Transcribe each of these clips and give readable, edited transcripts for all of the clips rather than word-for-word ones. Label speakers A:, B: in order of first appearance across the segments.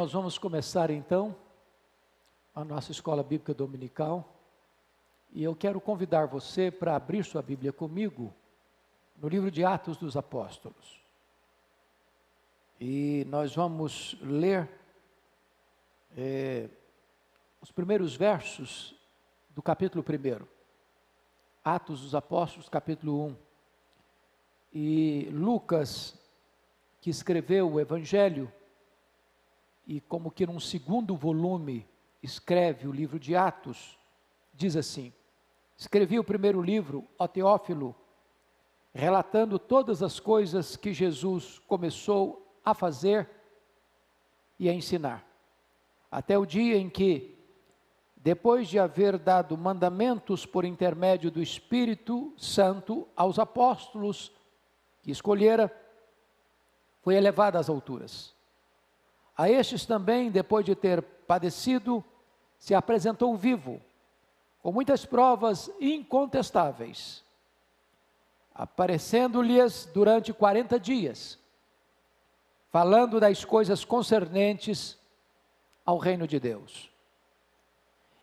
A: nós vamos começar então a nossa escola bíblica dominical. E eu quero convidar você para abrir sua Bíblia comigo no livro de Atos dos Apóstolos. E nós vamos ler os primeiros versos do capítulo 1. Atos dos Apóstolos, capítulo 1. E Lucas, que escreveu o Evangelho, e como que num segundo volume escreve o livro de Atos, diz assim: escrevi o primeiro livro, ó Teófilo, relatando todas as coisas que Jesus começou a fazer e a ensinar, até o dia em que, depois de haver dado mandamentos por intermédio do Espírito Santo aos apóstolos que escolhera, foi elevado às alturas. A estes também, depois de ter padecido, se apresentou vivo, com muitas provas incontestáveis, aparecendo-lhes durante 40 dias, falando das coisas concernentes ao reino de Deus.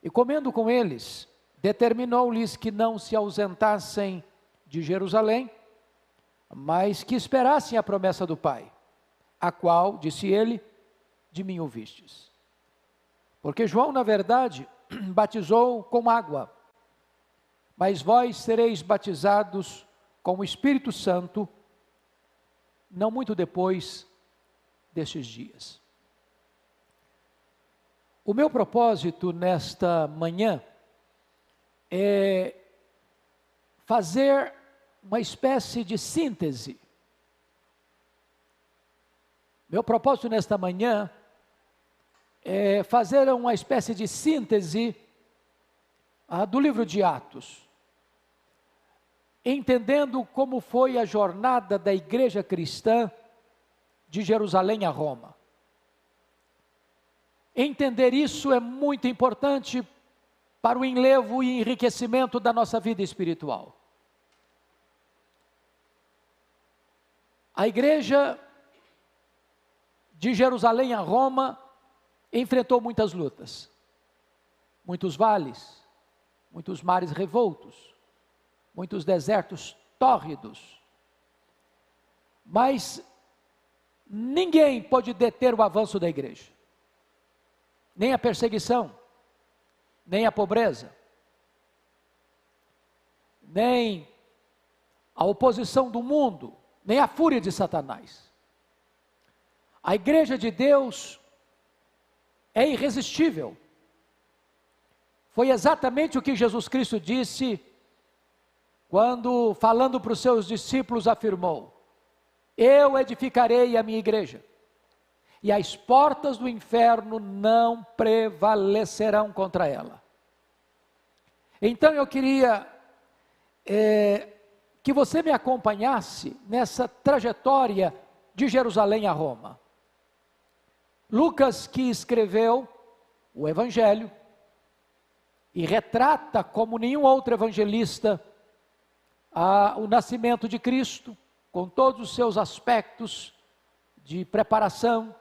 A: E comendo com eles, determinou-lhes que não se ausentassem de Jerusalém, mas que esperassem a promessa do Pai, a qual, disse ele, de mim ouvistes. Porque João, na verdade, batizou com água, mas vós sereis batizados com o Espírito Santo, não muito depois destes dias. O meu propósito nesta manhã é fazer uma espécie de síntese. Meu propósito nesta manhã é fazer uma espécie de síntese do livro de Atos, entendendo como foi a jornada da igreja cristã de Jerusalém a Roma. Entender isso é muito importante para o enlevo e enriquecimento da nossa vida espiritual. A igreja de Jerusalém a Roma enfrentou muitas lutas, muitos vales, muitos mares revoltos, muitos desertos tórridos, mas ninguém pôde deter o avanço da igreja, nem a perseguição, nem a pobreza, nem a oposição do mundo, nem a fúria de Satanás. A igreja de Deus é irresistível. Foi exatamente o que Jesus Cristo disse quando, falando para os seus discípulos, afirmou: eu edificarei a minha igreja, e as portas do inferno não prevalecerão contra ela. Então eu queria que você me acompanhasse nessa trajetória de Jerusalém a Roma. Lucas, que escreveu o Evangelho, e retrata como nenhum outro evangelista o nascimento de Cristo, com todos os seus aspectos de preparação.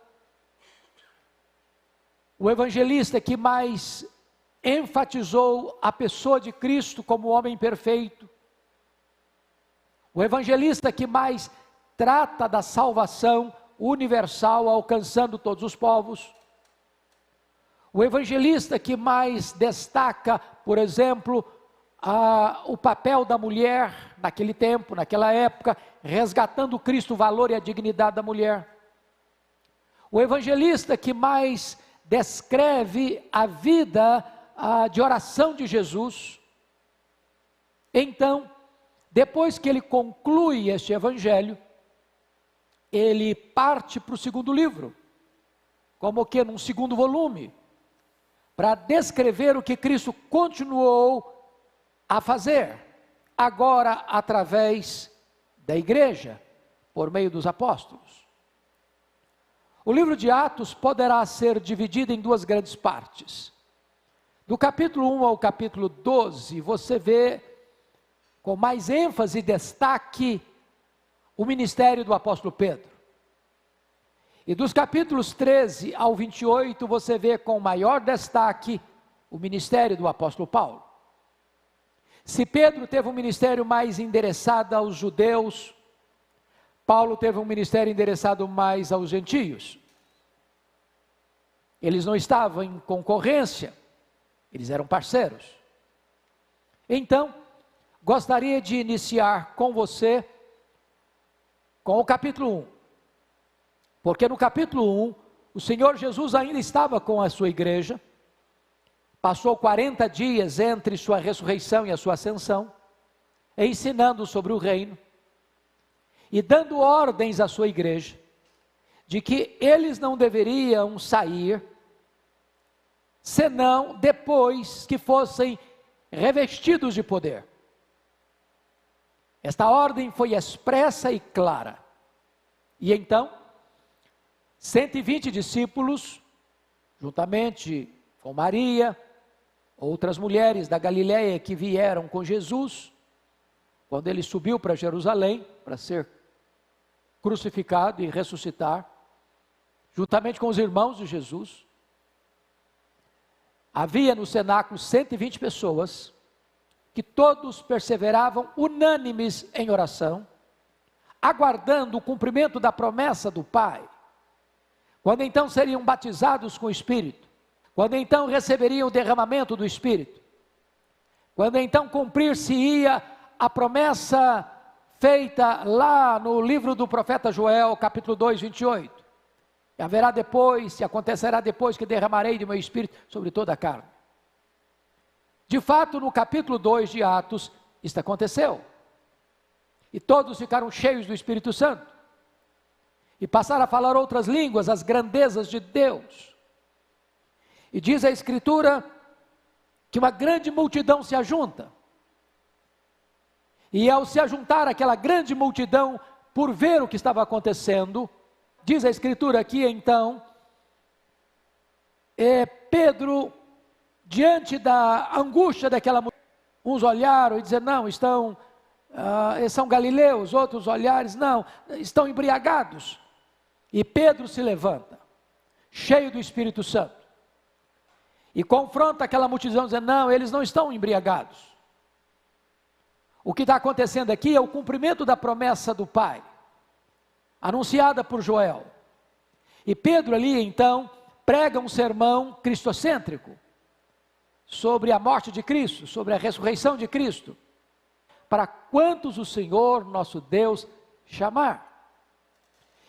A: O evangelista que mais enfatizou a pessoa de Cristo como homem perfeito. O evangelista que mais trata da salvação universal, alcançando todos os povos. O evangelista que mais destaca, por exemplo, o papel da mulher naquele tempo, naquela época, resgatando Cristo, o valor e a dignidade da mulher. O evangelista que mais descreve a vida de oração de Jesus. Então, depois que ele conclui este evangelho, ele parte para o segundo livro, como que num segundo volume, para descrever o que Cristo continuou a fazer, agora através da igreja, por meio dos apóstolos. O livro de Atos poderá ser dividido em duas grandes partes. Do capítulo 1 ao capítulo 12, você vê com mais ênfase e destaque o ministério do apóstolo Pedro. E dos capítulos 13 ao 28, você vê com maior destaque o ministério do apóstolo Paulo. Se Pedro teve um ministério mais endereçado aos judeus, Paulo teve um ministério endereçado mais aos gentios. Eles não estavam em concorrência, eles eram parceiros. Então, gostaria de iniciar com você com o capítulo 1. Porque no capítulo 1, o Senhor Jesus ainda estava com a sua igreja, passou 40 dias entre sua ressurreição e a sua ascensão, ensinando sobre o reino, e dando ordens à sua igreja, de que eles não deveriam sair, senão depois que fossem revestidos de poder. Esta ordem foi expressa e clara. E então, 120 discípulos, juntamente com Maria, outras mulheres da Galileia que vieram com Jesus, quando ele subiu para Jerusalém, para ser crucificado e ressuscitar, juntamente com os irmãos de Jesus, havia no cenáculo 120 pessoas, que todos perseveravam unânimes em oração, aguardando o cumprimento da promessa do Pai, quando então seriam batizados com o Espírito, quando então receberiam o derramamento do Espírito, quando então cumprir-se-ia a promessa feita lá no livro do profeta Joel, capítulo 2, 28. E haverá depois, e acontecerá depois que derramarei de meu Espírito sobre toda a carne. De fato, no capítulo 2 de Atos, isto aconteceu. E todos ficaram cheios do Espírito Santo. E passaram a falar outras línguas, as grandezas de Deus. E diz a Escritura que uma grande multidão se ajunta. E ao se ajuntar aquela grande multidão, por ver o que estava acontecendo, diz a Escritura aqui então, Pedro, diante da angústia daquela multidão, uns olharam e disseram, não, são galileus, outros olhares, não, estão embriagados. E Pedro se levanta, cheio do Espírito Santo, e confronta aquela multidão, dizendo, não, eles não estão embriagados. O que está acontecendo aqui é o cumprimento da promessa do Pai, anunciada por Joel. E Pedro ali então, prega um sermão cristocêntrico, sobre a morte de Cristo, sobre a ressurreição de Cristo, para quantos o Senhor nosso Deus chamar.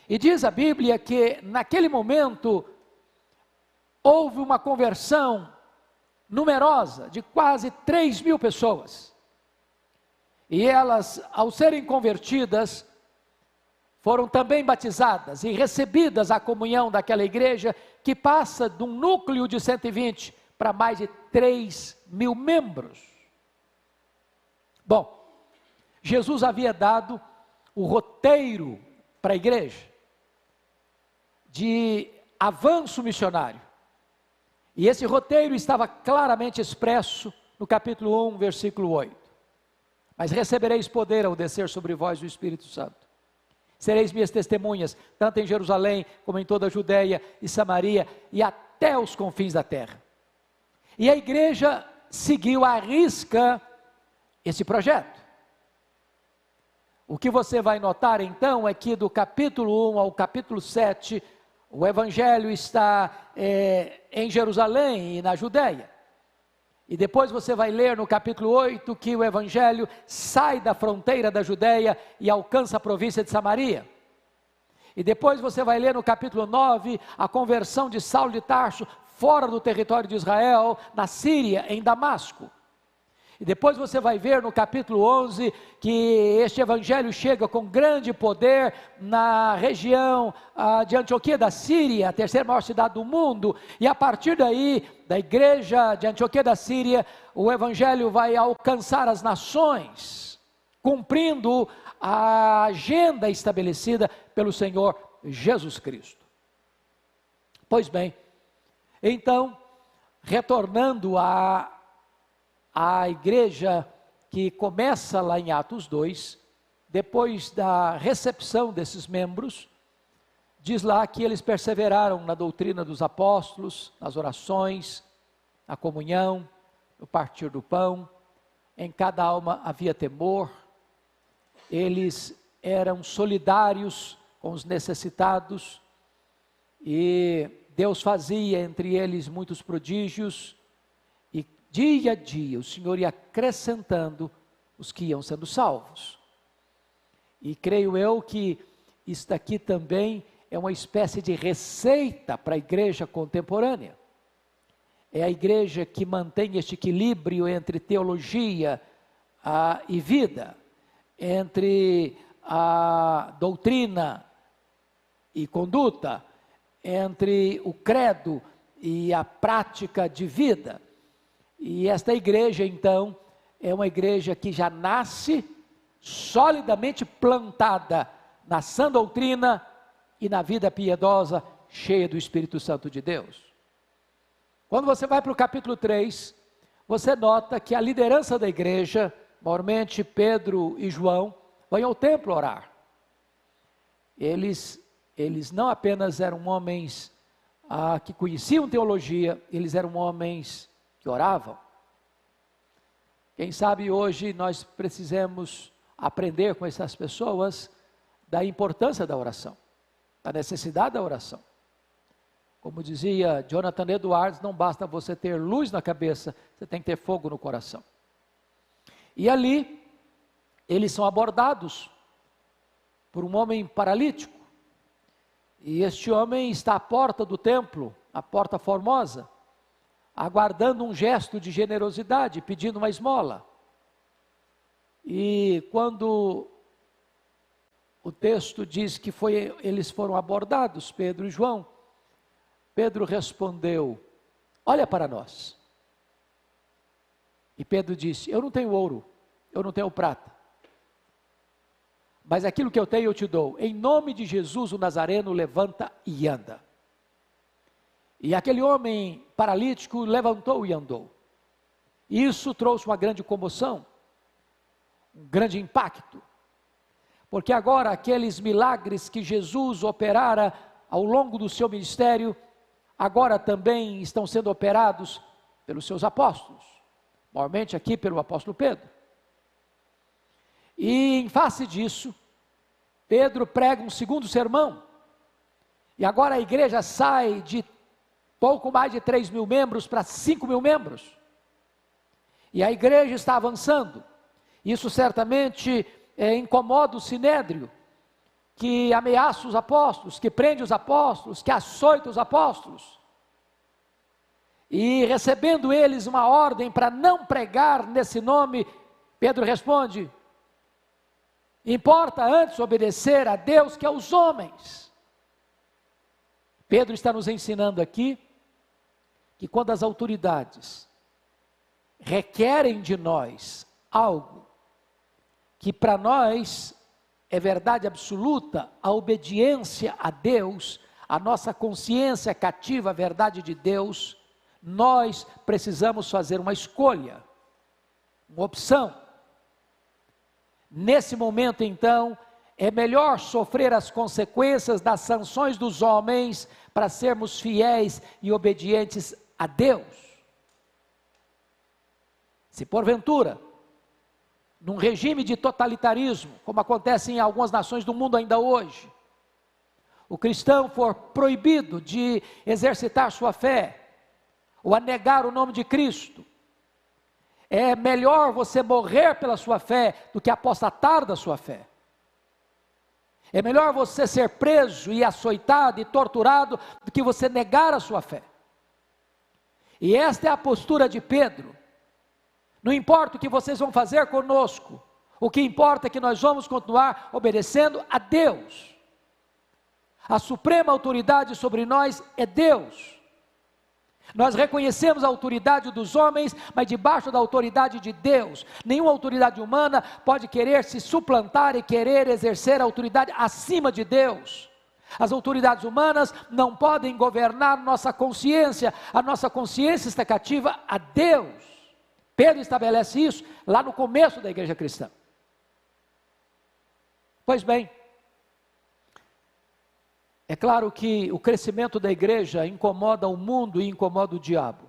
A: E diz a Bíblia que naquele momento houve uma conversão numerosa de quase 3.000 pessoas. E elas, ao serem convertidas, foram também batizadas e recebidas a comunhão daquela igreja que passa de um núcleo de 120 para mais de 3.000 membros. Bom, Jesus havia dado o roteiro para a igreja de avanço missionário. E esse roteiro estava claramente expresso no capítulo 1, versículo 8. Mas recebereis poder ao descer sobre vós o Espírito Santo. Sereis minhas testemunhas, tanto em Jerusalém, como em toda a Judeia e Samaria, e até os confins da terra. E a igreja seguiu à risca esse projeto. O que você vai notar então é que do capítulo 1 ao capítulo 7, o evangelho está em Jerusalém e na Judeia. E depois você vai ler no capítulo 8 que o evangelho sai da fronteira da Judeia e alcança a província de Samaria. E depois você vai ler no capítulo 9 a conversão de Saulo de Tarso fora do território de Israel, na Síria, em Damasco. E depois você vai ver no capítulo 11 que este evangelho chega com grande poder na região de Antioquia da Síria, a terceira maior cidade do mundo. E a partir daí, da igreja de Antioquia da Síria, o evangelho vai alcançar as nações, cumprindo a agenda estabelecida pelo Senhor Jesus Cristo. Pois bem, então, retornando à igreja que começa lá em Atos 2, depois da recepção desses membros, diz lá que eles perseveraram na doutrina dos apóstolos, nas orações, na comunhão, no partir do pão. Em cada alma havia temor. Eles eram solidários com os necessitados. E Deus fazia entre eles muitos prodígios. E dia a dia o Senhor ia acrescentando os que iam sendo salvos. E creio eu que isso daqui também é uma espécie de receita para a igreja contemporânea. É a igreja que mantém este equilíbrio entre teologia e vida, entre a doutrina e conduta, entre o credo e a prática de vida. E esta igreja, então, é uma igreja que já nasce solidamente plantada na sã doutrina e na vida piedosa, cheia do Espírito Santo de Deus. Quando você vai para o capítulo 3, você nota que a liderança da igreja, maiormente Pedro e João, vão ao templo orar. Eles não apenas eram homens que conheciam teologia, eles eram homens que oravam. Quem sabe hoje nós precisamos aprender com essas pessoas da importância da oração, da necessidade da oração. Como dizia Jonathan Edwards, não basta você ter luz na cabeça, você tem que ter fogo no coração. E ali, eles são abordados por um homem paralítico. E este homem está à porta do templo, a porta formosa, aguardando um gesto de generosidade, pedindo uma esmola. E quando o texto diz que eles foram abordados, Pedro e João, Pedro respondeu: olha para nós. E Pedro disse: eu não tenho ouro, eu não tenho prata, mas aquilo que eu tenho eu te dou. Em nome de Jesus o Nazareno, levanta e anda. E aquele homem paralítico levantou e andou. Isso trouxe uma grande comoção, um grande impacto, porque agora aqueles milagres que Jesus operara ao longo do seu ministério, agora também estão sendo operados pelos seus apóstolos, maiormente aqui pelo apóstolo Pedro. E em face disso, Pedro prega um segundo sermão, e agora a igreja sai de pouco mais de 3.000 membros para 5.000 membros, e a igreja está avançando. Isso certamente incomoda o sinédrio, que ameaça os apóstolos, que prende os apóstolos, que açoita os apóstolos. E recebendo eles uma ordem para não pregar nesse nome, Pedro responde: importa antes obedecer a Deus que aos homens. Pedro está nos ensinando aqui que quando as autoridades requerem de nós algo que para nós é verdade absoluta, a obediência a Deus, a nossa consciência cativa à verdade de Deus, nós precisamos fazer uma escolha, uma opção. Nesse momento, então, é melhor sofrer as consequências das sanções dos homens para sermos fiéis e obedientes a Deus. Se porventura, num regime de totalitarismo, como acontece em algumas nações do mundo ainda hoje, o cristão for proibido de exercitar sua fé, ou a negar o nome de Cristo, é melhor você morrer pela sua fé do que apostatar da sua fé. É melhor você ser preso e açoitado e torturado do que você negar a sua fé. E esta é a postura de Pedro. Não importa o que vocês vão fazer conosco, o que importa é que nós vamos continuar obedecendo a Deus. A suprema autoridade sobre nós é Deus. Nós reconhecemos a autoridade dos homens, mas debaixo da autoridade de Deus. Nenhuma autoridade humana pode querer se suplantar e querer exercer a autoridade acima de Deus. As autoridades humanas não podem governar nossa consciência, a nossa consciência está cativa a Deus. Pedro estabelece isso lá no começo da igreja cristã. Pois bem, É claro que o crescimento da igreja incomoda o mundo e incomoda o diabo.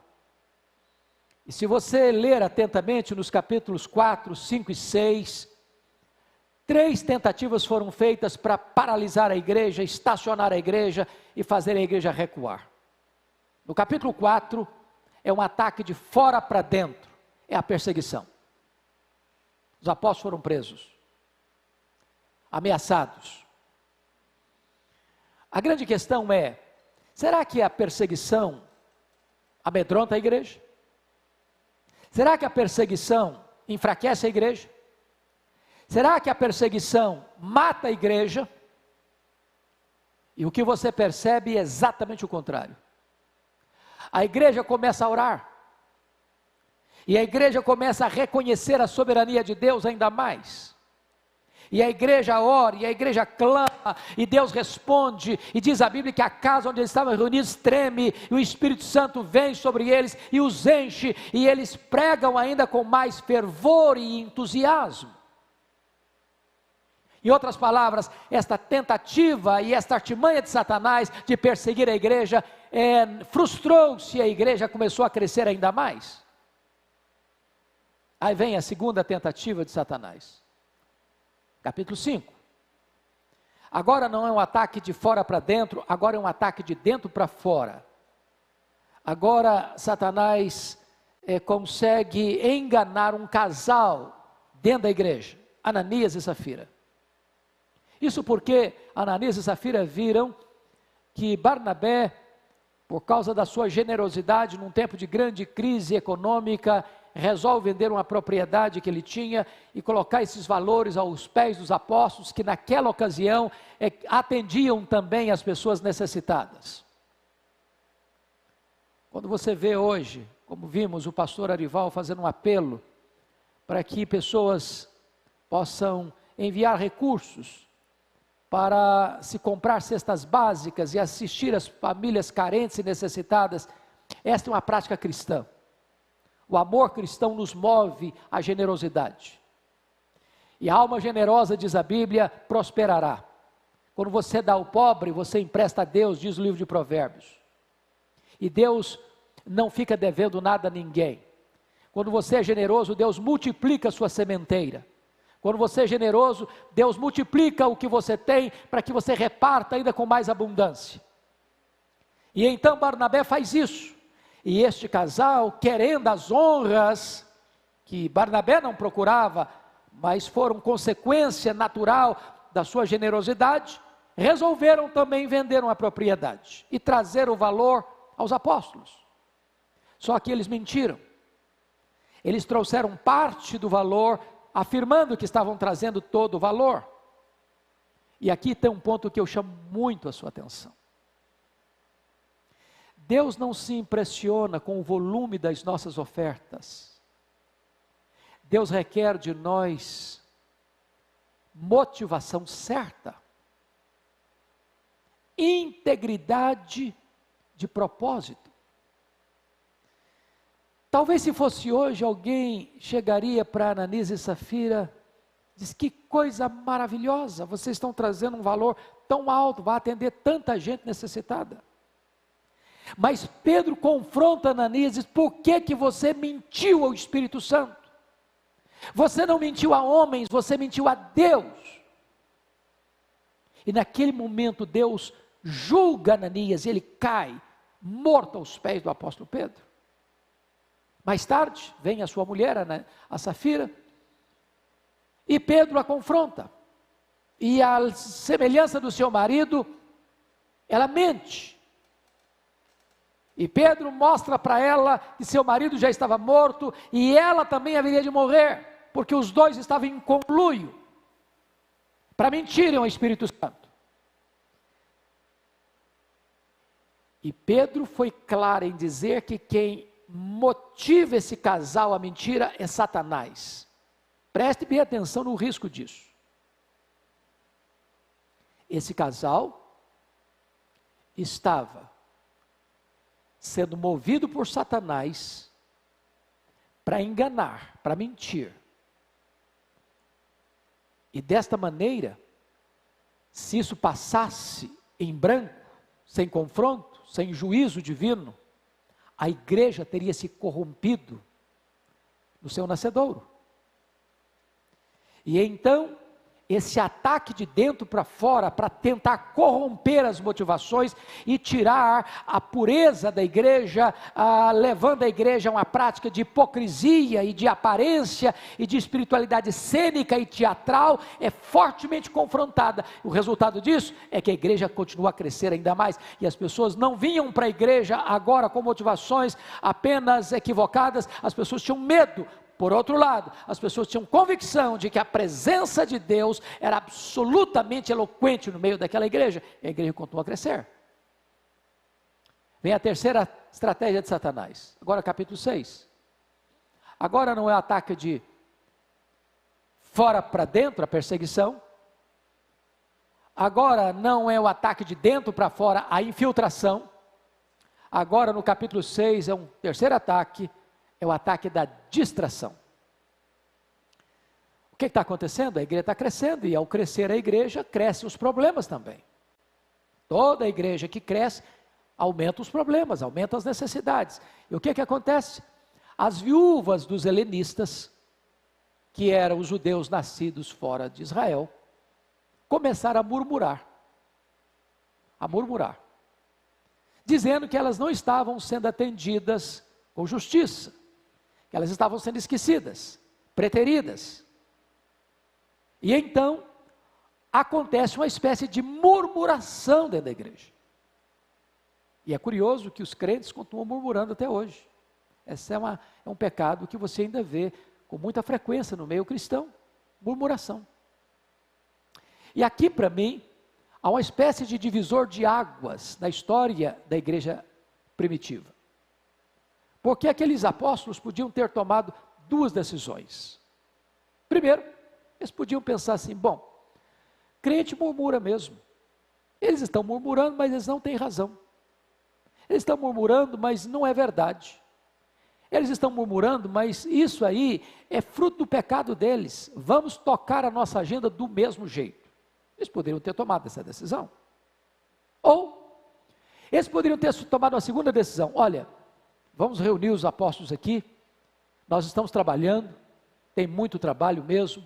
A: E se você ler atentamente nos capítulos 4, 5 e 6, 3 tentativas foram feitas para paralisar a igreja, estacionar a igreja e fazer a igreja recuar. No capítulo 4, é um ataque de fora para dentro, é a perseguição. Os apóstolos foram presos, ameaçados. A grande questão é, será que a perseguição amedronta a igreja? Será que a perseguição enfraquece a igreja? Será que a perseguição mata a igreja? E o que você percebe é exatamente o contrário. A igreja começa a orar. E a igreja começa a reconhecer a soberania de Deus ainda mais. E a igreja ora, e a igreja clama, e Deus responde, e diz a Bíblia que a casa onde eles estavam reunidos treme, e o Espírito Santo vem sobre eles, e os enche, e eles pregam ainda com mais fervor e entusiasmo. Em outras palavras, esta tentativa e esta artimanha de Satanás de perseguir a igreja, frustrou-se e a igreja começou a crescer ainda mais. Aí vem a segunda tentativa de Satanás. Capítulo 5. Agora não é um ataque de fora para dentro, agora é um ataque de dentro para fora. Agora Satanás consegue enganar um casal dentro da igreja, Ananias e Safira. Isso porque Ananias e Safira viram que Barnabé, por causa da sua generosidade, num tempo de grande crise econômica, resolve vender uma propriedade que ele tinha e colocar esses valores aos pés dos apóstolos, que naquela ocasião atendiam também as pessoas necessitadas. Quando você vê hoje, como vimos o pastor Arival fazendo um apelo, para que pessoas possam enviar recursos para se comprar cestas básicas e assistir as famílias carentes e necessitadas, esta é uma prática cristã. O amor cristão nos move à generosidade. E a alma generosa, diz a Bíblia, prosperará. Quando você dá ao pobre, você empresta a Deus, diz o livro de Provérbios. E Deus não fica devendo nada a ninguém. Quando você é generoso, Deus multiplica a sua sementeira. Quando você é generoso, Deus multiplica o que você tem, para que você reparta ainda com mais abundância. E então Barnabé faz isso. E este casal, querendo as honras, que Barnabé não procurava, mas foram consequência natural da sua generosidade, resolveram também vender uma propriedade e trazer o valor aos apóstolos. Só que eles mentiram. Eles trouxeram parte do valor, afirmando que estavam trazendo todo o valor. E aqui tem um ponto que eu chamo muito a sua atenção. Deus não se impressiona com o volume das nossas ofertas. Deus requer de nós motivação certa, integridade de propósito. Talvez se fosse hoje, alguém chegaria para Ananias e Safira, diz: que coisa maravilhosa, vocês estão trazendo um valor tão alto, vai atender tanta gente necessitada. Mas Pedro confronta Ananias e diz: por que você mentiu ao Espírito Santo? Você não mentiu a homens, você mentiu a Deus. E naquele momento Deus julga Ananias e ele cai morto aos pés do apóstolo Pedro. Mais tarde vem a sua mulher, a Safira, e Pedro a confronta. E a semelhança do seu marido, ela mente. E Pedro mostra para ela que seu marido já estava morto e ela também haveria de morrer, porque os dois estavam em conluio para mentirem ao Espírito Santo. E Pedro foi claro em dizer que quem motiva esse casal à mentira é Satanás. Preste bem atenção no risco disso. Esse casal estava sendo movido por Satanás para enganar, para mentir. E desta maneira, se isso passasse em branco, sem confronto, sem juízo divino, a igreja teria se corrompido no seu nascedouro. E então, esse ataque de dentro para fora, para tentar corromper as motivações e tirar a pureza da igreja, levando a igreja a uma prática de hipocrisia e de aparência e de espiritualidade cênica e teatral, é fortemente confrontada. O resultado disso é que a igreja continua a crescer ainda mais, e as pessoas não vinham para a igreja agora com motivações apenas equivocadas, as pessoas tinham medo. Por outro lado, as pessoas tinham convicção de que a presença de Deus era absolutamente eloquente no meio daquela igreja, e a igreja continuou a crescer. Vem a terceira estratégia de Satanás, agora capítulo 6. Agora não é o ataque de fora para dentro, a perseguição. Agora não é o ataque de dentro para fora, a infiltração. Agora no capítulo 6 é um terceiro ataque, é o ataque da distração. O que está acontecendo? A igreja está crescendo, e ao crescer a igreja, crescem os problemas também. Toda a igreja que cresce, aumenta os problemas, aumenta as necessidades. E o que acontece? As viúvas dos helenistas, que eram os judeus nascidos fora de Israel, começaram a murmurar, dizendo que elas não estavam sendo atendidas com justiça, que elas estavam sendo esquecidas, preteridas. E então, acontece uma espécie de murmuração dentro da igreja. E é curioso que os crentes continuam murmurando até hoje. Esse é um pecado que você ainda vê com muita frequência no meio cristão, murmuração. E aqui, para mim, há uma espécie de divisor de águas na história da igreja primitiva. Porque aqueles apóstolos podiam ter tomado duas decisões. Primeiro, eles podiam pensar assim: bom, crente murmura mesmo. Eles estão murmurando, mas eles não têm razão. Eles estão murmurando, mas não é verdade. Eles estão murmurando, mas isso aí é fruto do pecado deles. Vamos tocar a nossa agenda do mesmo jeito. Eles poderiam ter tomado essa decisão. Ou, eles poderiam ter tomado uma segunda decisão: olha, vamos reunir os apóstolos aqui, nós estamos trabalhando, tem muito trabalho mesmo,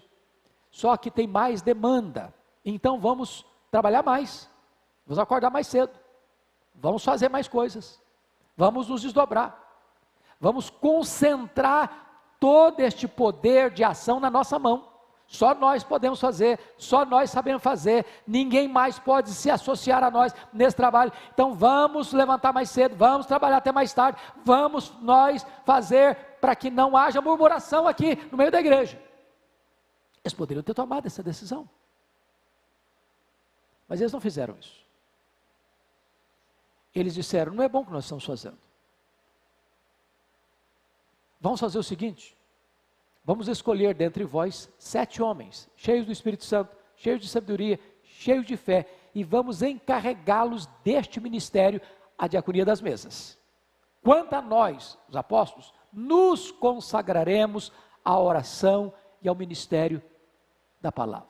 A: só que tem mais demanda, então vamos trabalhar mais, vamos acordar mais cedo, vamos fazer mais coisas, vamos nos desdobrar, vamos concentrar todo este poder de ação na nossa mão. Só nós podemos fazer, só nós sabemos fazer, ninguém mais pode se associar a nós nesse trabalho. Então vamos levantar mais cedo, vamos trabalhar até mais tarde, vamos nós fazer para que não haja murmuração aqui no meio da igreja. Eles poderiam ter tomado essa decisão, mas eles não fizeram isso. Eles disseram: não é bom o que nós estamos fazendo. Vamos fazer o seguinte: vamos escolher dentre vós 7 homens, cheios do Espírito Santo, cheios de sabedoria, cheios de fé, e vamos encarregá-los deste ministério, a diaconia das mesas. Quanto a nós, os apóstolos, nos consagraremos à oração e ao ministério da palavra.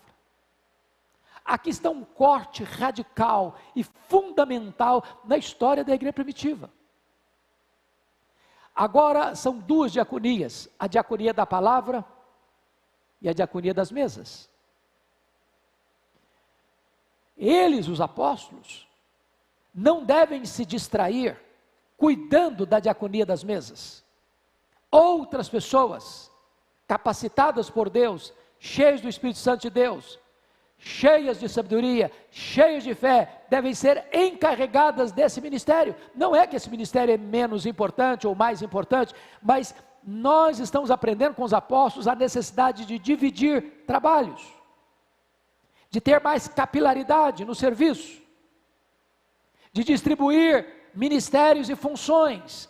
A: Aqui está um corte radical e fundamental na história da igreja primitiva. Agora são 2 diaconias, a diaconia da palavra e a diaconia das mesas. Eles, os apóstolos, não devem se distrair cuidando da diaconia das mesas. Outras pessoas, capacitadas por Deus, cheias do Espírito Santo de Deus, cheias de sabedoria, cheias de fé, devem ser encarregadas desse ministério. Não é que esse ministério é menos importante ou mais importante, mas nós estamos aprendendo com os apóstolos a necessidade de dividir trabalhos, de ter mais capilaridade no serviço, de distribuir ministérios e funções,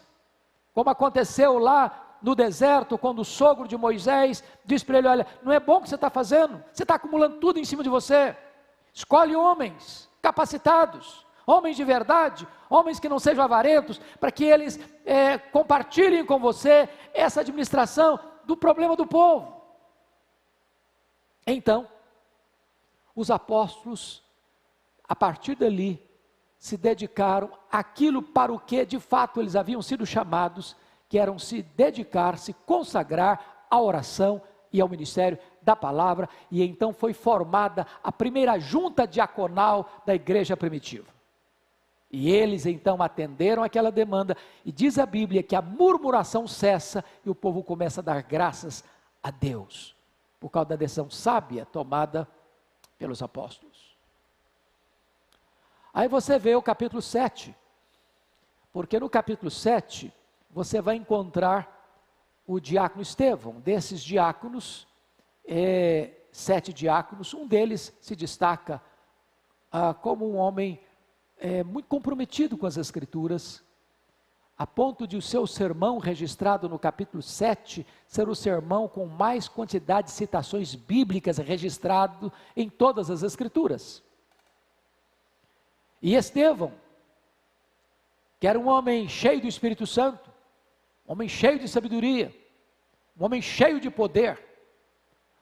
A: como aconteceu lá no deserto, quando o sogro de Moisés disse para ele: olha, não é bom o que você está fazendo, você está acumulando tudo em cima de você, escolhe homens capacitados, homens de verdade, homens que não sejam avarentos, para que eles compartilhem com você essa administração do problema do povo. Então, os apóstolos, a partir dali, se dedicaram àquilo para o que de fato eles haviam sido chamados, que eram se dedicar, se consagrar à oração e ao ministério da palavra, e então foi formada a primeira junta diaconal da igreja primitiva. E eles então atenderam aquela demanda, e diz a Bíblia que a murmuração cessa e o povo começa a dar graças a Deus, por causa da decisão sábia tomada pelos apóstolos. Aí você vê o capítulo 7, porque no capítulo 7 você vai encontrar o diácono Estevão. Desses diáconos, 7 diáconos, um deles se destaca como um homem muito comprometido com as Escrituras, a ponto de o seu sermão registrado no capítulo 7 ser o sermão com mais quantidade de citações bíblicas registrado em todas as Escrituras. E Estevão, que era um homem cheio do Espírito Santo, um homem cheio de sabedoria, um homem cheio de poder,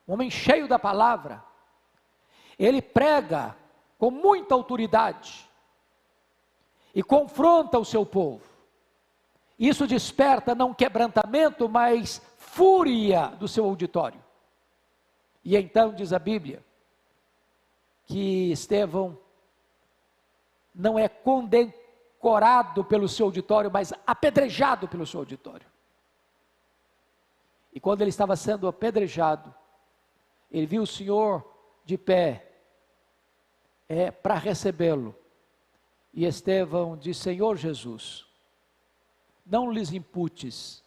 A: um homem cheio da palavra, ele prega com muita autoridade e confronta o seu povo. Isso desperta não quebrantamento, mas fúria do seu auditório. E então diz a Bíblia que Estevão não é condecorado pelo seu auditório, mas apedrejado pelo seu auditório. E quando ele estava sendo apedrejado, ele viu o Senhor de pé para recebê-lo. E Estevão disse: Senhor Jesus, não lhes imputes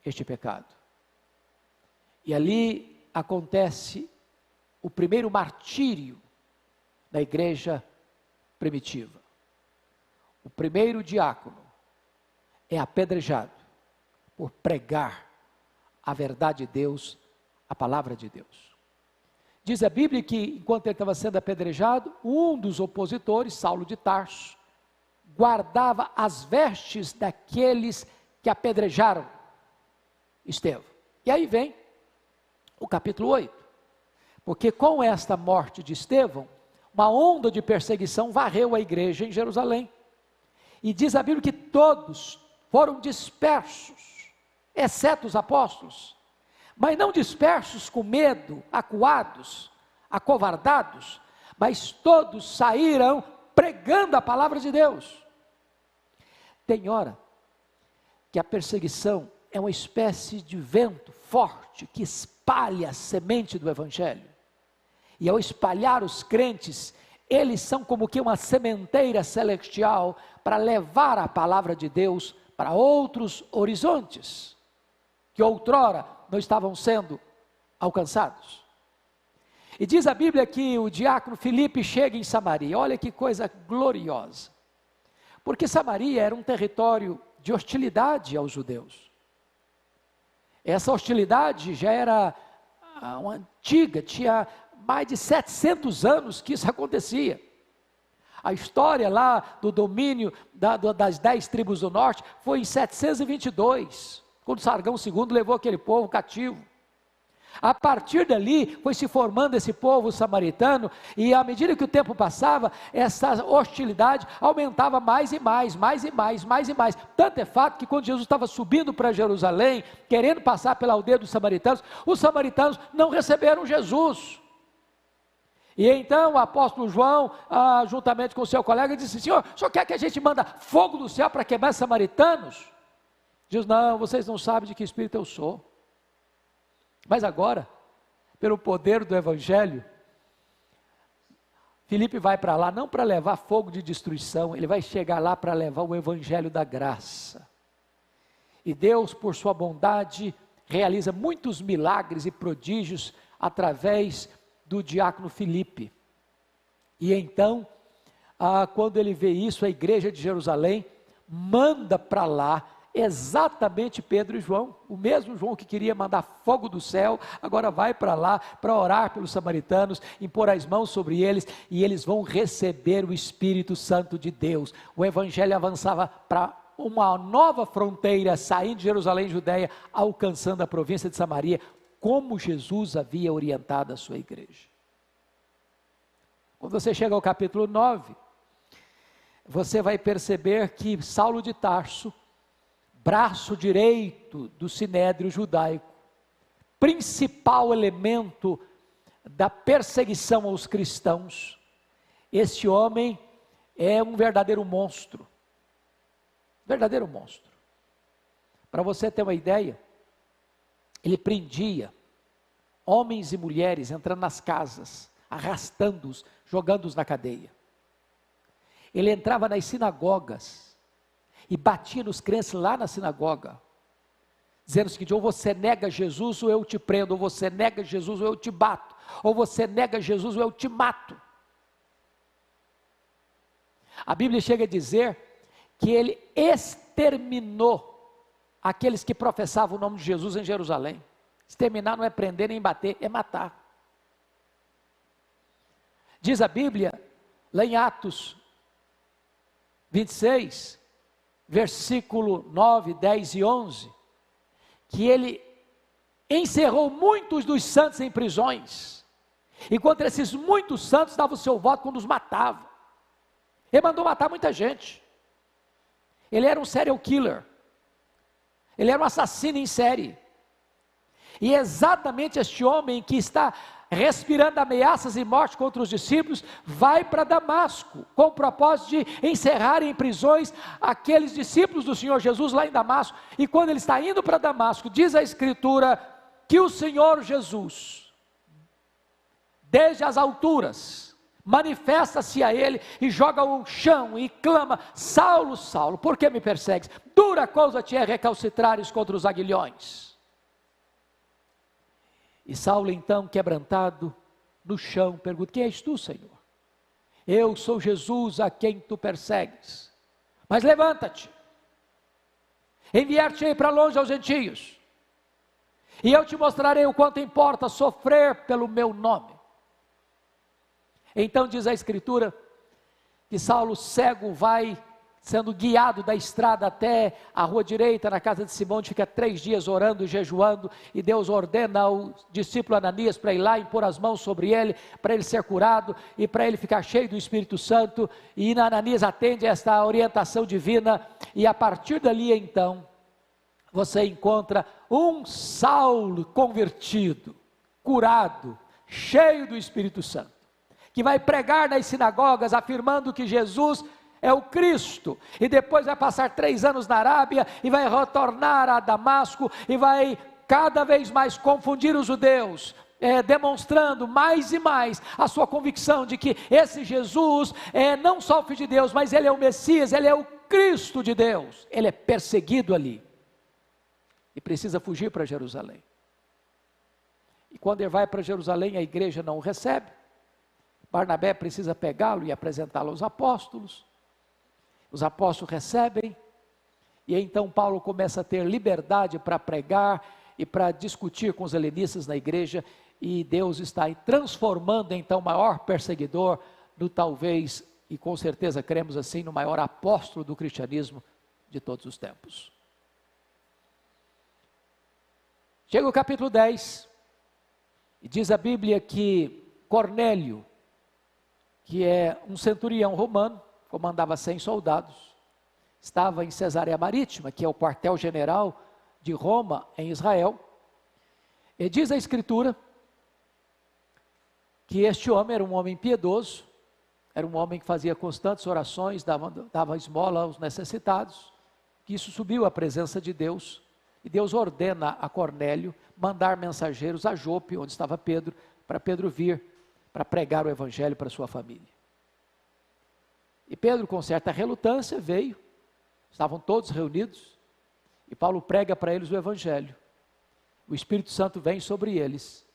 A: este pecado. E ali acontece o primeiro martírio da igreja primitiva. O primeiro diácono é apedrejado por pregar a verdade de Deus, a palavra de Deus. Diz a Bíblia que enquanto ele estava sendo apedrejado, um dos opositores, Saulo de Tarso, guardava as vestes daqueles que apedrejaram Estevão. E aí vem o capítulo 8, porque com esta morte de Estevão, uma onda de perseguição varreu a igreja em Jerusalém, e diz a Bíblia que todos foram dispersos, exceto os apóstolos, mas não dispersos com medo, acuados, acovardados, mas todos saíram pregando a palavra de Deus. Tem hora que a perseguição é uma espécie de vento forte que espalha a semente do evangelho, e ao espalhar os crentes, eles são como que uma sementeira celestial para levar a palavra de Deus para outros horizontes, que outrora não estavam sendo alcançados. E diz a Bíblia que o diácono Filipe chega em Samaria. Olha que coisa gloriosa, porque Samaria era um território de hostilidade aos judeus. Essa hostilidade já era uma antiga, tinha mais de 700 anos que isso acontecia. A história lá do domínio das 10 tribos do norte foi em 722, quando Sargão II levou aquele povo cativo. A partir dali foi se formando esse povo samaritano, e à medida que o tempo passava, essa hostilidade aumentava mais e mais, mais e mais, mais e mais. Tanto é fato que quando Jesus estava subindo para Jerusalém, querendo passar pela aldeia dos samaritanos, os samaritanos não receberam Jesus. E então o apóstolo João, juntamente com o seu colega, disse: Senhor, o senhor quer que a gente manda fogo do céu para queimar os samaritanos? Diz: não, vocês não sabem de que espírito eu sou. Mas agora, pelo poder do evangelho, Filipe vai para lá, não para levar fogo de destruição, ele vai chegar lá para levar o evangelho da graça. E Deus, por sua bondade, realiza muitos milagres e prodígios através do diácono Filipe. E então, quando ele vê isso, a igreja de Jerusalém manda para lá exatamente Pedro e João, o mesmo João que queria mandar fogo do céu, agora vai para lá para orar pelos samaritanos, impor as mãos sobre eles, e eles vão receber o Espírito Santo de Deus. O evangelho avançava para uma nova fronteira, saindo de Jerusalém, Judeia, alcançando a província de Samaria, como Jesus havia orientado a sua igreja. Quando você chega ao capítulo 9, você vai perceber que Saulo de Tarso, braço direito do sinédrio judaico, principal elemento da perseguição aos cristãos, este homem é um verdadeiro monstro. Verdadeiro monstro. Para você ter uma ideia, ele prendia homens e mulheres entrando nas casas, arrastando-os, jogando-os na cadeia. Ele entrava nas sinagogas e batia nos crentes lá na sinagoga, dizendo o seguinte: ou você nega Jesus ou eu te prendo, ou você nega Jesus ou eu te bato, ou você nega Jesus ou eu te mato. A Bíblia chega a dizer que ele exterminou aqueles que professavam o nome de Jesus em Jerusalém. Exterminar não é prender nem bater, é matar. Diz a Bíblia, lá em Atos 26, versículo 9, 10 e 11, que ele encerrou muitos dos santos em prisões, enquanto esses muitos santos davam o seu voto quando os matava. Ele mandou matar muita gente. Ele era um serial killer, ele era um assassino em série, e exatamente este homem que está respirando ameaças e morte contra os discípulos, vai para Damasco, com o propósito de encerrar em prisões aqueles discípulos do Senhor Jesus lá em Damasco. E quando ele está indo para Damasco, diz a Escritura, que o Senhor Jesus, desde as alturas, manifesta-se a ele, e joga o chão, e clama: Saulo, Saulo, por que me persegues? Dura coisa te é recalcitrares contra os aguilhões. E Saulo então, quebrantado, no chão, pergunta: quem és tu, Senhor? Eu sou Jesus a quem tu persegues. Mas levanta-te, enviar-te-ei para longe aos gentios, e eu te mostrarei o quanto importa sofrer pelo meu nome. Então diz a Escritura, que Saulo cego vai sendo guiado da estrada até a rua direita, na casa de Simão, onde fica 3 dias orando e jejuando, e Deus ordena ao discípulo Ananias para ir lá e pôr as mãos sobre ele, para ele ser curado, e para ele ficar cheio do Espírito Santo, e Ananias atende a esta orientação divina, e a partir dali então, você encontra um Saulo convertido, curado, cheio do Espírito Santo, que vai pregar nas sinagogas, afirmando que Jesus é o Cristo, e depois vai passar 3 anos na Arábia, e vai retornar a Damasco, e vai cada vez mais confundir os judeus, demonstrando mais e mais a sua convicção de que esse Jesus é não só o Filho de Deus, mas ele é o Messias, ele é o Cristo de Deus. Ele é perseguido ali, e precisa fugir para Jerusalém. E quando ele vai para Jerusalém, a igreja não o recebe. Barnabé precisa pegá-lo e apresentá-lo aos apóstolos. Os apóstolos recebem, e então Paulo começa a ter liberdade para pregar e para discutir com os helenistas na igreja, e Deus está transformando então o maior perseguidor no talvez, e com certeza cremos assim, no maior apóstolo do cristianismo de todos os tempos. Chega o capítulo 10, e diz a Bíblia que Cornélio, que é um centurião romano, comandava 100 soldados, estava em Cesareia Marítima, que é o quartel-general de Roma em Israel, e diz a Escritura que este homem era um homem piedoso, era um homem que fazia constantes orações, dava esmola aos necessitados, que isso subiu à presença de Deus, e Deus ordena a Cornélio mandar mensageiros a Jope, onde estava Pedro, para Pedro vir para pregar o evangelho para sua família. E Pedro, com certa relutância, veio, estavam todos reunidos, e Paulo prega para eles o evangelho. O Espírito Santo vem sobre eles,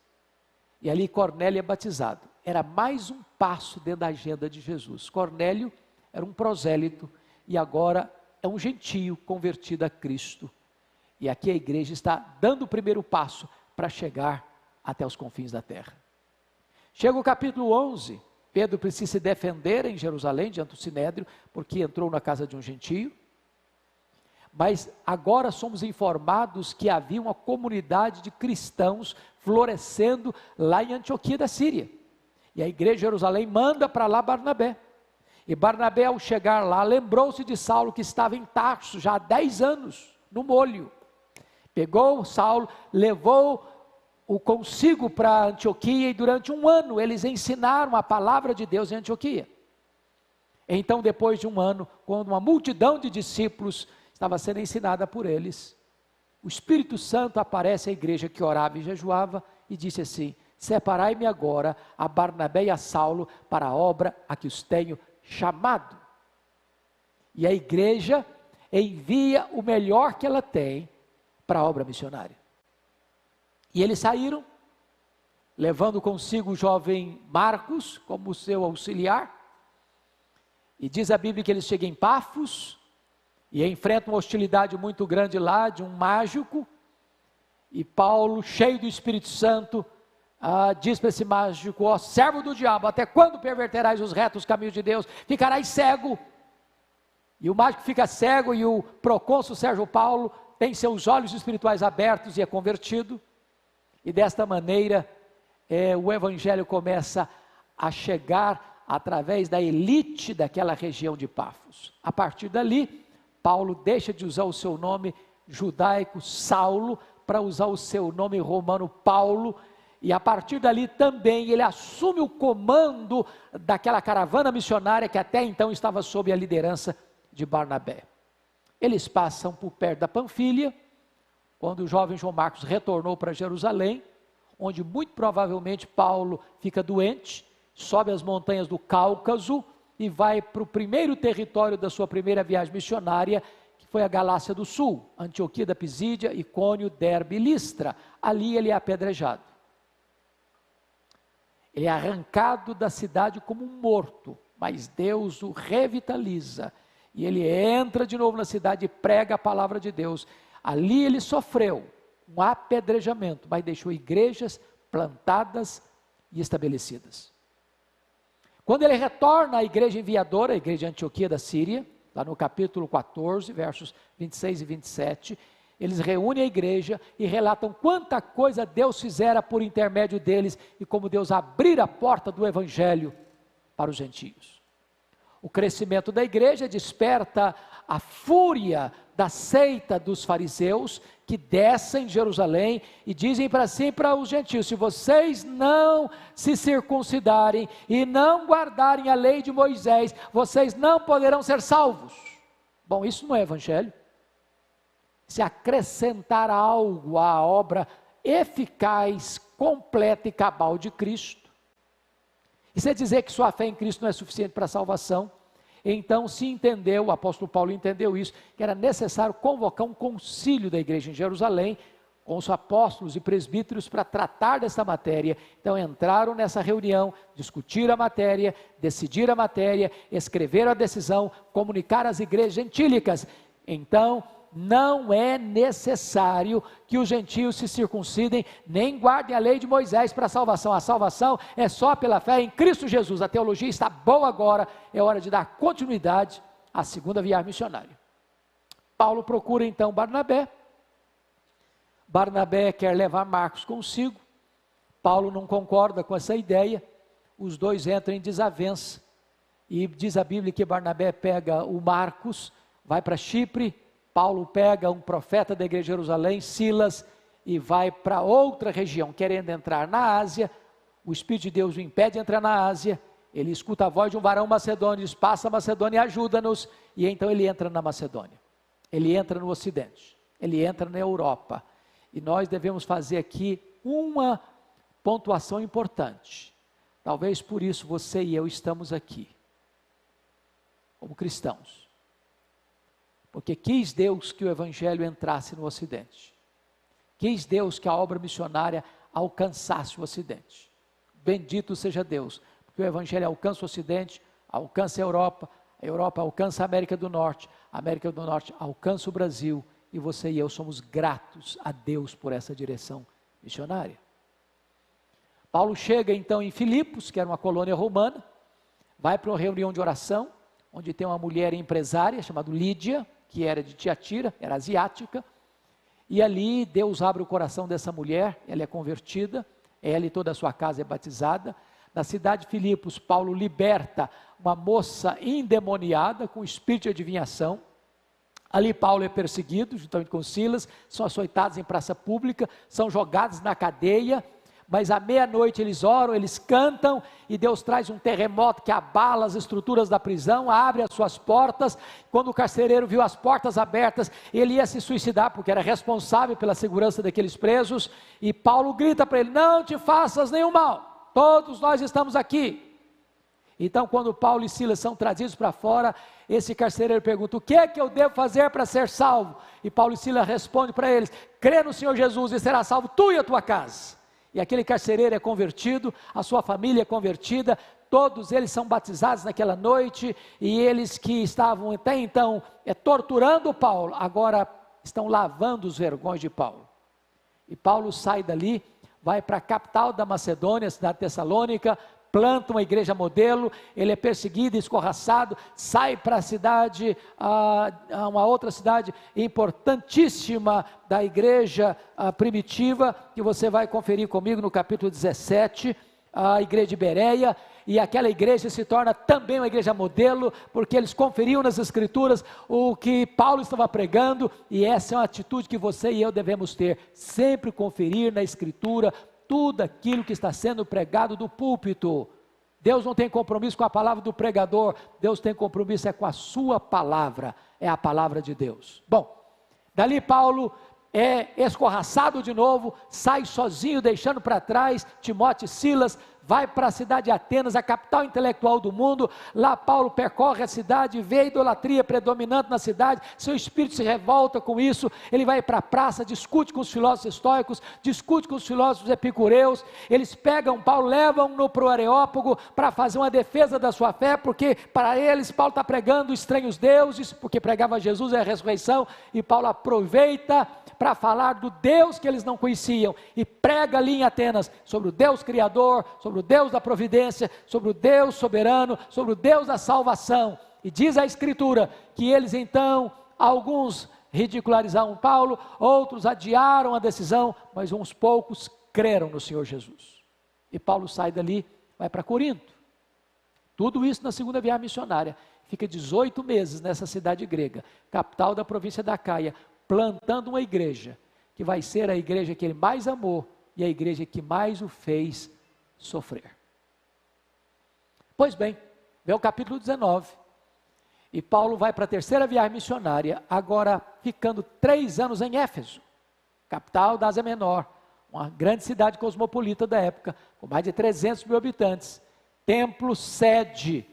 A: e ali Cornélio é batizado. Era mais um passo dentro da agenda de Jesus. Cornélio era um prosélito, e agora é um gentio convertido a Cristo. E aqui a igreja está dando o primeiro passo para chegar até os confins da terra. Chega o capítulo 11, Pedro precisa se defender em Jerusalém, diante do Sinédrio, porque entrou na casa de um gentio. Mas agora somos informados que havia uma comunidade de cristãos florescendo lá em Antioquia da Síria. E a igreja de Jerusalém manda para lá Barnabé. E Barnabé, ao chegar lá, lembrou-se de Saulo, que estava em Tarso já há 10 anos, no molho. Pegou Saulo, levou-o consigo para Antioquia, e durante 1 ano eles ensinaram a palavra de Deus em Antioquia. Então, depois de 1 ano, quando uma multidão de discípulos estava sendo ensinada por eles, o Espírito Santo aparece à igreja que orava e jejuava e disse assim: separai-me agora a Barnabé e a Saulo para a obra a que os tenho chamado. E a igreja envia o melhor que ela tem para a obra missionária. E eles saíram, levando consigo o jovem Marcos como seu auxiliar. E diz a Bíblia que eles chegam em Pafos e enfrentam uma hostilidade muito grande lá de um mágico. E Paulo, cheio do Espírito Santo, diz para esse mágico: ó servo do diabo, até quando perverterás os retos caminhos de Deus? Ficarás cego. E o mágico fica cego, e o procônsul Sérgio Paulo tem seus olhos espirituais abertos e é convertido. E desta maneira o evangelho começa a chegar através da elite daquela região de Pafos. A partir dali, Paulo deixa de usar o seu nome judaico Saulo para usar o seu nome romano Paulo, e a partir dali também ele assume o comando daquela caravana missionária que até então estava sob a liderança de Barnabé. Eles passam por perto da Panfilha, quando o jovem João Marcos retornou para Jerusalém, onde muito provavelmente Paulo fica doente, sobe as montanhas do Cáucaso e vai para o primeiro território da sua primeira viagem missionária, que foi a Galácia do Sul, Antioquia da Pisídia, Icônio, Derbe e Listra. Ali ele é apedrejado. Ele é arrancado da cidade como um morto, mas Deus o revitaliza. E ele entra de novo na cidade e prega a palavra de Deus. Ali ele sofreu um apedrejamento, mas deixou igrejas plantadas e estabelecidas. Quando ele retorna à igreja enviadora, a igreja de Antioquia da Síria, lá no capítulo 14, versos 26 e 27, eles reúnem a igreja e relatam quanta coisa Deus fizera por intermédio deles e como Deus abrira a porta do evangelho para os gentios. O crescimento da igreja desperta a fúria da seita dos fariseus, que descem em Jerusalém e dizem para si e para os gentios: se vocês não se circuncidarem e não guardarem a lei de Moisés, vocês não poderão ser salvos. Bom, isso não é evangelho. Se acrescentar algo à obra eficaz, completa e cabal de Cristo, e se dizer que sua fé em Cristo não é suficiente para a salvação, então se entendeu, o apóstolo Paulo entendeu isso, que era necessário convocar um concílio da igreja em Jerusalém, com os apóstolos e presbíteros, para tratar dessa matéria. Então entraram nessa reunião, discutiram a matéria, decidiram a matéria, escreveram a decisão, comunicaram às igrejas gentílicas. Então não é necessário que os gentios se circuncidem, nem guardem a lei de Moisés para a salvação. A salvação é só pela fé em Cristo Jesus. A teologia está boa agora, é hora de dar continuidade à segunda viagem missionária. Paulo procura então Barnabé. Barnabé quer levar Marcos consigo. Paulo não concorda com essa ideia. Os dois entram em desavença. E diz a Bíblia que Barnabé pega o Marcos, vai para Chipre. Paulo pega um profeta da igreja de Jerusalém, Silas, e vai para outra região, querendo entrar na Ásia. O Espírito de Deus o impede de entrar na Ásia. Ele escuta a voz de um varão macedônio, diz: passa a Macedônia e ajuda-nos. E então ele entra na Macedônia, ele entra no Ocidente, ele entra na Europa. E nós devemos fazer aqui uma pontuação importante. Talvez por isso você e eu estamos aqui, como cristãos. Porque quis Deus que o evangelho entrasse no Ocidente. Quis Deus que a obra missionária alcançasse o Ocidente. Bendito seja Deus, porque o evangelho alcança o Ocidente, alcança a Europa alcança a América do Norte alcança o Brasil, e você e eu somos gratos a Deus por essa direção missionária. Paulo chega então em Filipos, que era uma colônia romana, vai para uma reunião de oração, onde tem uma mulher empresária chamada Lídia, que era de Tiatira, era asiática, e ali Deus abre o coração dessa mulher, ela é convertida, ela e toda a sua casa é batizada, Na cidade de Filipos, Paulo liberta uma moça endemoniada com espírito de adivinhação. Ali Paulo é perseguido, juntamente com Silas, são açoitados em praça pública, são jogados na cadeia, mas à meia-noite eles oram, eles cantam, e Deus traz um terremoto que abala as estruturas da prisão, abre as suas portas. Quando o carcereiro viu as portas abertas, ele ia se suicidar, porque era responsável pela segurança daqueles presos, e Paulo grita para ele: não te faças nenhum mal, todos nós estamos aqui. Então, quando Paulo e Silas são trazidos para fora, esse carcereiro pergunta: o que é que eu devo fazer para ser salvo? E Paulo e Silas respondem para eles: crê no Senhor Jesus e será salvo tu e a tua casa. E aquele carcereiro é convertido, a sua família é convertida, todos eles são batizados naquela noite, e eles que estavam até então torturando Paulo, agora estão lavando os vergões de Paulo. E Paulo sai dali, vai para a capital da Macedônia, a cidade de Tessalônica, planta uma igreja modelo, ele é perseguido, escorraçado, sai para a cidade, uma outra cidade importantíssima da igreja primitiva, que você vai conferir comigo no capítulo 17, a igreja de Bereia, e aquela igreja se torna também uma igreja modelo, porque eles conferiam nas escrituras o que Paulo estava pregando, e essa é uma atitude que você e eu devemos ter, sempre conferir na escritura tudo aquilo que está sendo pregado do púlpito. Deus não tem compromisso com a palavra do pregador, Deus tem compromisso com a sua palavra, é a palavra de Deus. Bom, dali Paulo é escorraçado de novo, sai sozinho, deixando para trás Timóteo e Silas, vai para a cidade de Atenas, a capital intelectual do mundo. Lá Paulo percorre a cidade, vê a idolatria predominante na cidade, seu espírito se revolta com isso, ele vai para a praça, discute com os filósofos estoicos, discute com os filósofos epicureus, eles pegam Paulo, levam-no para o Areópago, para fazer uma defesa da sua fé, porque para eles Paulo está pregando estranhos deuses, porque pregava Jesus e a ressurreição, e Paulo aproveita para falar do Deus que eles não conheciam, e prega ali em Atenas, sobre o Deus Criador, sobre o Deus da providência, sobre o Deus soberano, sobre o Deus da salvação. E diz a Escritura que eles então, alguns ridicularizaram Paulo, outros adiaram a decisão, mas uns poucos creram no Senhor Jesus. E Paulo sai dali, vai para Corinto. Tudo isso na segunda viagem missionária. Fica 18 meses nessa cidade grega, capital da província da Acaia, plantando uma igreja, que vai ser a igreja que ele mais amou, e a igreja que mais o fez sofrer. Pois bem, vem o capítulo 19, e Paulo vai para a terceira viagem missionária, agora ficando 3 anos em Éfeso, capital da Ásia Menor, uma grande cidade cosmopolita da época, com mais de 300 mil habitantes, templo sede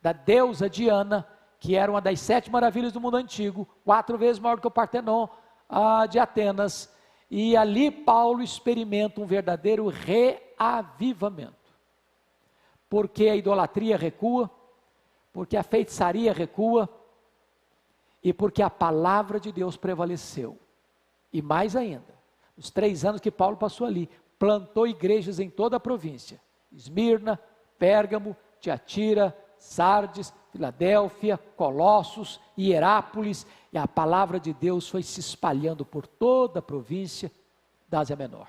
A: da deusa Diana, que era uma das 7 maravilhas do mundo antigo, 4 vezes maior do que o Partenon de Atenas, e ali Paulo experimenta um verdadeiro reavivamento, porque a idolatria recua, porque a feitiçaria recua, e porque a palavra de Deus prevaleceu. E mais ainda, os 3 anos que Paulo passou ali, plantou igrejas em toda a província, Esmirna, Pérgamo, Tiatira, Sardes, Filadélfia, Colossos, Hierápolis, e a palavra de Deus foi se espalhando por toda a província da Ásia Menor.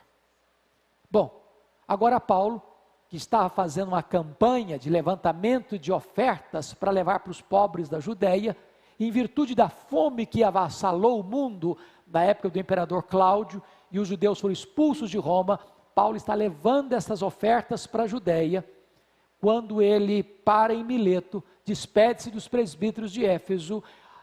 A: Bom, agora Paulo, que estava fazendo uma campanha de levantamento de ofertas para levar para os pobres da Judéia, em virtude da fome que avassalou o mundo na época do imperador Cláudio, e os judeus foram expulsos de Roma, Paulo está levando essas ofertas para a Judéia. Quando ele para em Mileto, despede-se dos presbíteros de Éfeso,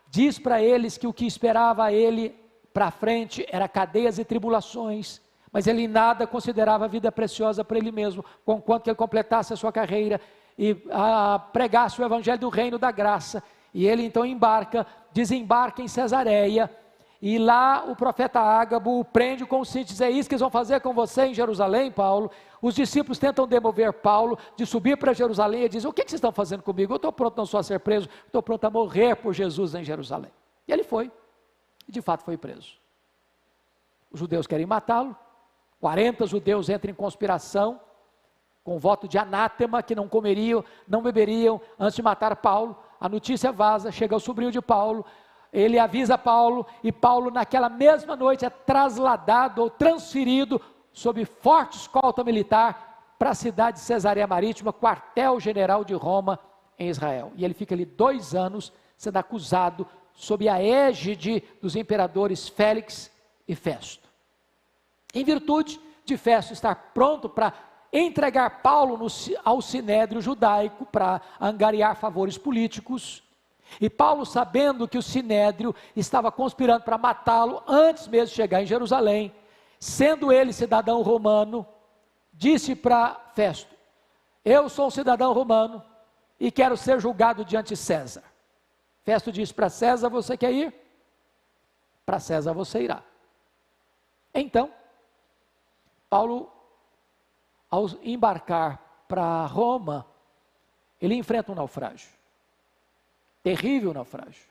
A: diz para eles que o que esperava ele para frente era cadeias e tribulações, mas ele em nada considerava a vida preciosa para ele mesmo, conquanto que ele completasse a sua carreira e pregasse o evangelho do reino da graça. E ele então desembarca em Cesareia, e lá o profeta Ágabo o prende com o cinto, diz: é isso que eles vão fazer com você em Jerusalém, Paulo? Os discípulos tentam demover Paulo de subir para Jerusalém, e diz: o que vocês estão fazendo comigo? Eu estou pronto não só a ser preso, estou pronto a morrer por Jesus em Jerusalém. E ele foi, e de fato foi preso. Os judeus querem matá-lo, 40 judeus entram em conspiração, com voto de anátema, que não comeriam, não beberiam, antes de matar Paulo. A notícia vaza, chega ao sobrinho de Paulo, ele avisa Paulo, e Paulo naquela mesma noite é trasladado ou transferido sob forte escolta militar para a cidade de Cesareia Marítima, quartel-general de Roma em Israel. E ele fica ali 2 anos sendo acusado sob a égide dos imperadores Félix e Festo. Em virtude de Festo estar pronto para entregar Paulo ao sinédrio judaico para angariar favores políticos, e Paulo, sabendo que o sinédrio estava conspirando para matá-lo antes mesmo de chegar em Jerusalém, sendo ele cidadão romano, disse para Festo: eu sou um cidadão romano e quero ser julgado diante de César. Festo disse: para César você quer ir? Para César você irá. Então, Paulo, ao embarcar para Roma, ele enfrenta um naufrágio. Terrível naufrágio.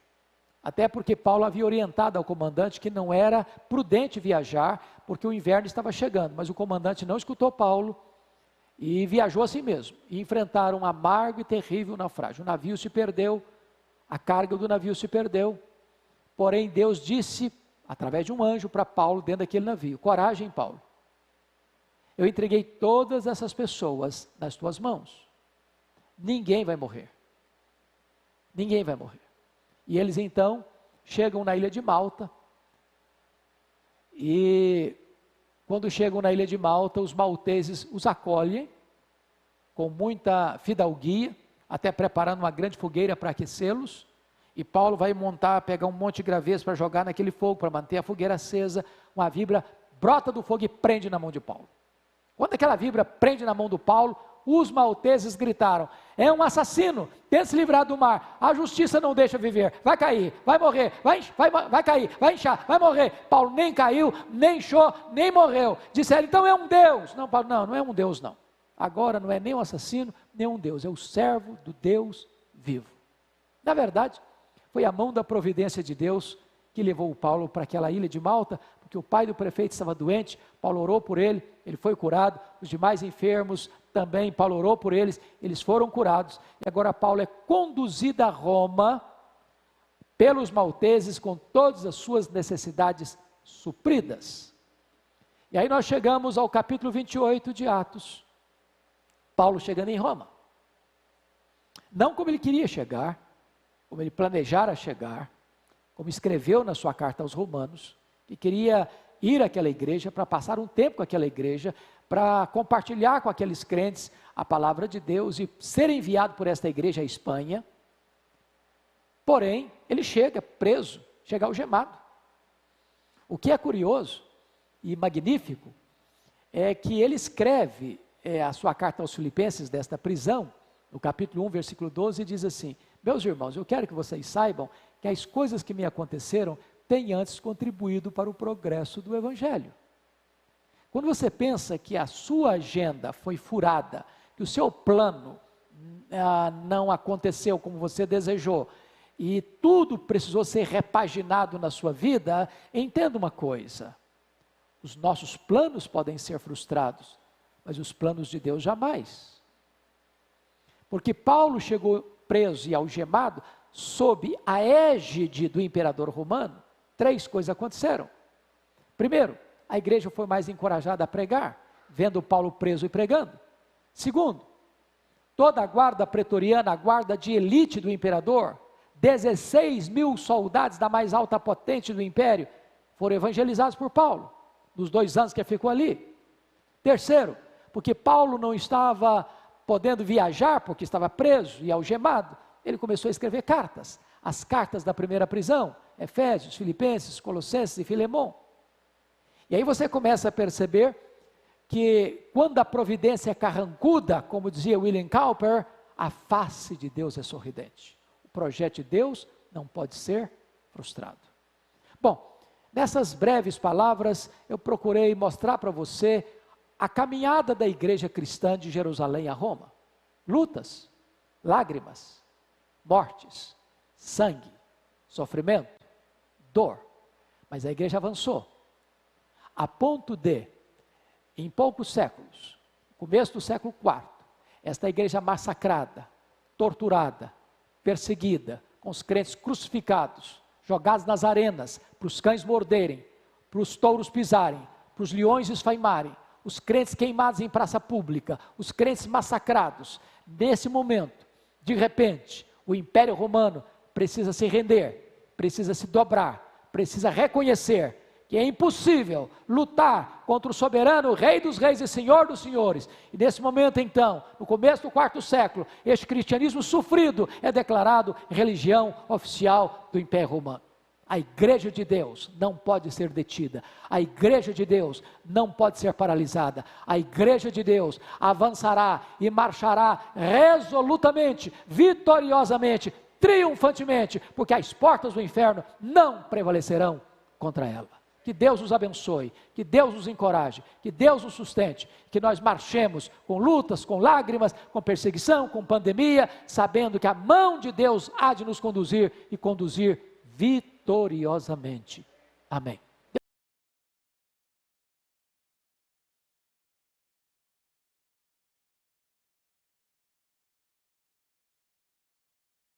A: Até porque Paulo havia orientado ao comandante que não era prudente viajar, porque o inverno estava chegando. Mas o comandante não escutou Paulo e viajou assim mesmo. E enfrentaram um amargo e terrível naufrágio. O navio se perdeu, a carga do navio se perdeu. Porém, Deus disse, através de um anjo, para Paulo dentro daquele navio: coragem, Paulo. Eu entreguei todas essas pessoas nas tuas mãos. Ninguém vai morrer. Ninguém vai morrer. E eles então chegam na ilha de Malta. E quando chegam na ilha de Malta, os malteses os acolhem com muita fidalguia, até preparando uma grande fogueira para aquecê-los. E Paulo vai pegar um monte de gravetos para jogar naquele fogo, para manter a fogueira acesa. Uma víbora brota do fogo e prende na mão de Paulo. Quando aquela víbora prende na mão do Paulo, os malteses gritaram: é um assassino, tenta se livrar do mar, a justiça não deixa viver, vai cair, vai morrer, vai cair, vai inchar, vai morrer. Paulo nem caiu, nem inchou, nem morreu. Disseram: então é um Deus. Não, Paulo, não é um Deus não. Agora não é nem um assassino, nem um Deus, é o servo do Deus vivo. Na verdade, foi a mão da providência de Deus que levou o Paulo para aquela ilha de Malta, porque o pai do prefeito estava doente. Paulo orou por ele, ele foi curado. Os demais enfermos também, Paulo orou por eles, eles foram curados. E agora Paulo é conduzido a Roma pelos malteses com todas as suas necessidades supridas. E aí nós chegamos ao capítulo 28 de Atos. Paulo chegando em Roma. Não como ele queria chegar, como ele planejara chegar, como escreveu na sua carta aos Romanos, que queria ir àquela igreja para passar um tempo com aquela igreja, para compartilhar com aqueles crentes a palavra de Deus e ser enviado por esta igreja à Espanha. Porém, ele chega preso, chega algemado. O que é curioso e magnífico é que ele escreve a sua carta aos Filipenses desta prisão, no capítulo 1, versículo 12, diz assim: meus irmãos, eu quero que vocês saibam que as coisas que me aconteceram têm antes contribuído para o progresso do Evangelho. Quando você pensa que a sua agenda foi furada, que o seu plano não aconteceu como você desejou, e tudo precisou ser repaginado na sua vida, entenda uma coisa: os nossos planos podem ser frustrados, mas os planos de Deus jamais. Porque Paulo chegou preso e algemado sob a égide do imperador romano. 3 coisas aconteceram. Primeiro, a igreja foi mais encorajada a pregar, vendo Paulo preso e pregando. Segundo, toda a guarda pretoriana, a guarda de elite do imperador, 16 mil soldados da mais alta potente do império, foram evangelizados por Paulo, nos 2 anos que ele ficou ali. Terceiro, porque Paulo não estava podendo viajar, porque estava preso e algemado, ele começou a escrever cartas, as cartas da primeira prisão, Efésios, Filipenses, Colossenses e Filemon. E aí você começa a perceber que quando a providência é carrancuda, como dizia William Cowper, a face de Deus é sorridente. O projeto de Deus não pode ser frustrado. Bom, nessas breves palavras, eu procurei mostrar para você a caminhada da igreja cristã de Jerusalém a Roma. Lutas, lágrimas, mortes, sangue, sofrimento, dor. Mas a igreja avançou, a ponto de, em poucos séculos, começo do século IV, esta igreja massacrada, torturada, perseguida, com os crentes crucificados, jogados nas arenas, para os cães morderem, para os touros pisarem, para os leões esfaimarem, os crentes queimados em praça pública, os crentes massacrados. Nesse momento, de repente, o Império Romano precisa se render, precisa se dobrar, precisa reconhecer que é impossível lutar contra o soberano Rei dos Reis e Senhor dos Senhores. E nesse momento então, no começo do quarto século, este cristianismo sofrido é declarado religião oficial do Império Romano. A igreja de Deus não pode ser detida, a igreja de Deus não pode ser paralisada, a igreja de Deus avançará e marchará resolutamente, vitoriosamente, triunfantemente, porque as portas do inferno não prevalecerão contra ela. Que Deus nos abençoe, que Deus nos encoraje, que Deus nos sustente, que nós marchemos com lutas, com lágrimas, com perseguição, com pandemia, sabendo que a mão de Deus há de nos conduzir e conduzir vitoriosamente. Amém.